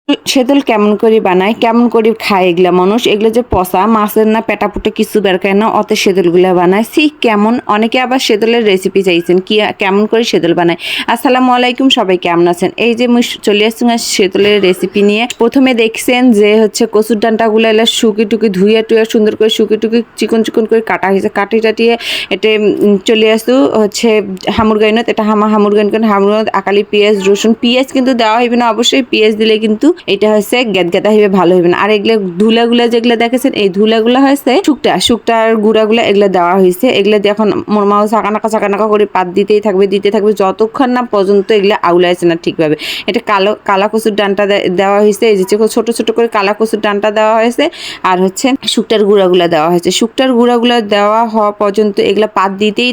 সেদল কেমন করে বানায়, কেমন করে খায় এগুলা মানুষ, এগুলো যে পচা মাছের না পেটাপুটে কিছু বের করে না, অত সেদলগুলা বানায়। কেমন, অনেকে আবার সেদলের রেসিপি চাইছেন কি কেমন করে সেদল বানায়। আসসালামু আলাইকুম, সবাই কেমন আছেন? এই যে মুই চলে আসছি সেদলের রেসিপি নিয়ে। প্রথমে দেখছেন যে হচ্ছে কচুর ডান্টাগুলো এলা শুকি টুকি ধুয়ে টুয়ে সুন্দর করে শুকি টুকি চিকন চিকন করে কাটা হয়েছে, কাটি টাটিয়ে এটা চলে আসতো হচ্ছে হামুর গাইনত। এটা হামুর গাইন আকালি পেঁয়াজ রসুন, পেঁয়াজ কিন্তু দেওয়া হইবে না, অবশ্যই পেঁয়াজ দিলে কিন্তু এটা হচ্ছে গেদগেদা হইবে, ভালো হইবে না। আর এগুলো ধুলাগুলা যেগুলো দেখেছেন, এই ধুলাগুলা হয়েছে শুকটার গুঁড়াগুলা, এগুলা দেওয়া হয়েছে। এগুলা দিয়ে এখন মোরমাও চাকানাকা করে পাত দিতে থাকবে যতক্ষণ না পর্যন্ত এগুলা আউলাইছে না ঠিকভাবে। এটা কালা কচুর ডান্টা দেওয়া হয়েছে, এই যে ছোট ছোট করে কালা কচুর ডান্টা দেওয়া হয়েছে, আর হচ্ছে শুকটার গুঁড়াগুলা দেওয়া হয়েছে। শুকটার গুঁড়াগুলা দেওয়া হওয়া পর্যন্ত এগুলা পাত দিতেই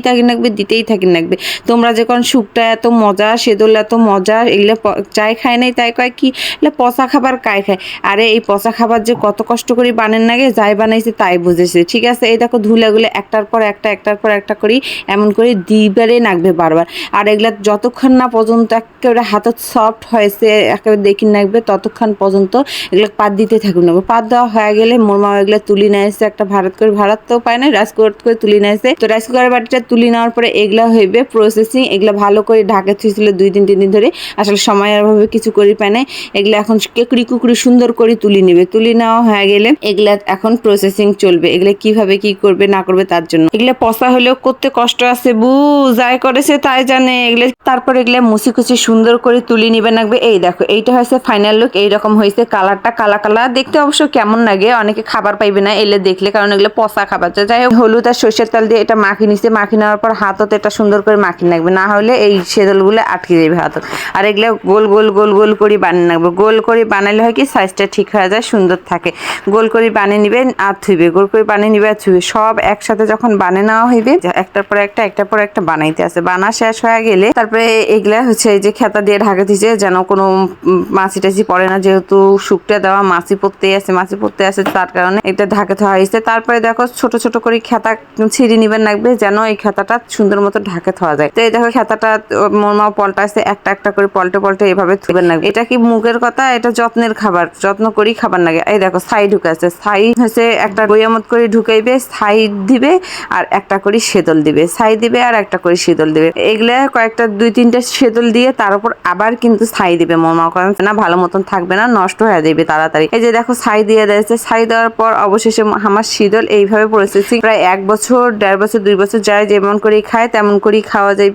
থাকি লাগবে। তোমরা যখন শুকটা এত মজা, সেদল এত মজা, এগুলা চাই খায় নাই তাই কয় কি এগুলা পচা খাবার কায় খায়। আরে এই পচা খাবার যে কত কষ্ট করে বানেন নাগে, যাই বানাইছে তাই বুঝেছে। ঠিক আছে, এই দেখো ধুলাগুলো একটার পর একটা করি এমন করে দিবারে নাকবে বারবার। আর এগুলা যতক্ষণ না পর্যন্ত একেবারে হাতত সফট হয়েছে, একেবারে দেখি নাকবে, ততক্ষণ পর্যন্ত এগুলো পাত দিতে থাকুন। পাত দেওয়া হয়ে গেলে মোর মা এগুলো তুলি নিয়েছে একটা ভারত তো পায় না, রাইস কুকার করে তুলি নিয়েছে। তো রাইস কুকারের বাটিটা তুলি নেওয়ার পরে এগুলা হইবে প্রসেসিং। এগুলা ভালো করে ঢাকা থুইছিল 2-3 দিন ধরে, আসলে সময় আর ভাবে কিছু করি পায় না। এগুলা এখন কুকড়ি সুন্দর করে তুলি নেবে। তুলি নেওয়া হয়ে গেলে এগুলা এখন প্রসেসিং চলবে, এগুলা কিভাবে কি করবে না করবে তার জন্য। এগুলা পচা হলেও করতে কষ্ট আছে, যাই করেছে তাই জানে। এগুলা তারপর এগুলা মুছি কুচি সুন্দর করে তুলি নিবে লাগবে। এই দেখো এইটা হয়েছে ফাইনাল লুক, এইরকম হয়েছে। কালারটা কালা দেখতে অবশ্য কেমন লাগে, অনেকে খাবার পাইবে না এলে দেখলে, কারণ এগুলো পচা খাবার। যাই হোক, হলুদ আর সর্ষের তেল দিয়ে এটা মাখি নিচ্ছে। মাখি নেওয়ার পর হাতত এটা সুন্দর করে মাখি লাগবে, না হলে এই সেদলগুলো আটকে যাবে হাতত। আর এগুলো গোল গোল গোল গোল করে বানিয়ে রাখবে। গোল করে বানাইলে হয় কি সাইজটা ঠিক হয়ে যায়, সুন্দর থাকে। গোল করে বানিয়ে নিবে আর থুইবে, গোল করে বানিয়ে নিবে আর থুইবে। সব একসাথে যখন বানিয়ে নেওয়া হইবে, একটার পর একটা বানাইতে আছে। বানা শেষ হয়ে গেলে তারপরে এগুলা হচ্ছে এই যে খেতা দিয়ে ঢাকা দিচ্ছে, যেন কোনো মাছি টাছি পড়ে না, যেহেতু শুকটা দেওয়া মাছি পড়তে আছে, তার কারণে এটা ঢাকা দেওয়া হয়েছে। তারপরে দেখো ছোট ছোট করে খেতা ছিঁড়ে নিবেন লাগবে, যেন এই খেতাটা সুন্দর মতো ঢাকে থাওয়া যায়। তো এই দেখো খেতাটা মোর মা পল্টা আছে, একটা করে পল্টে এভাবে থুবেন লাগবে। এটা কি মুখের কথা, এটা যত্নের খাবার, যত্ন করি খাবার লাগে। এই দেখো ছাই ঢুকাচ্ছে, ছাই হচ্ছে একটা বইয়ামত করে ঢুকাইবে, ছাই দিবে আর একটা করে সেদল দিবে, ছাই দিবে আর একটা করে সেদল দিবে। এগুলা কয়েকটা 2-3টা সেদল দিয়ে তার উপর আবার কিন্তু ছাই দিবে। মোর মা করেন না, ভালো মতন থাকবে না, নষ্ট হয়ে যাবে তাড়াতাড়ি। এই যে দেখো ছাই দিয়ে দিয়েছে, ছাই দেওয়ার পর অবশেষে আমার শীতল এইভাবে প্রসেসিং প্রায় 1 বছর 1.5 বছর 2 বছর যায়, যেমন করে খায় তেমন করেই খাওয়া যায়।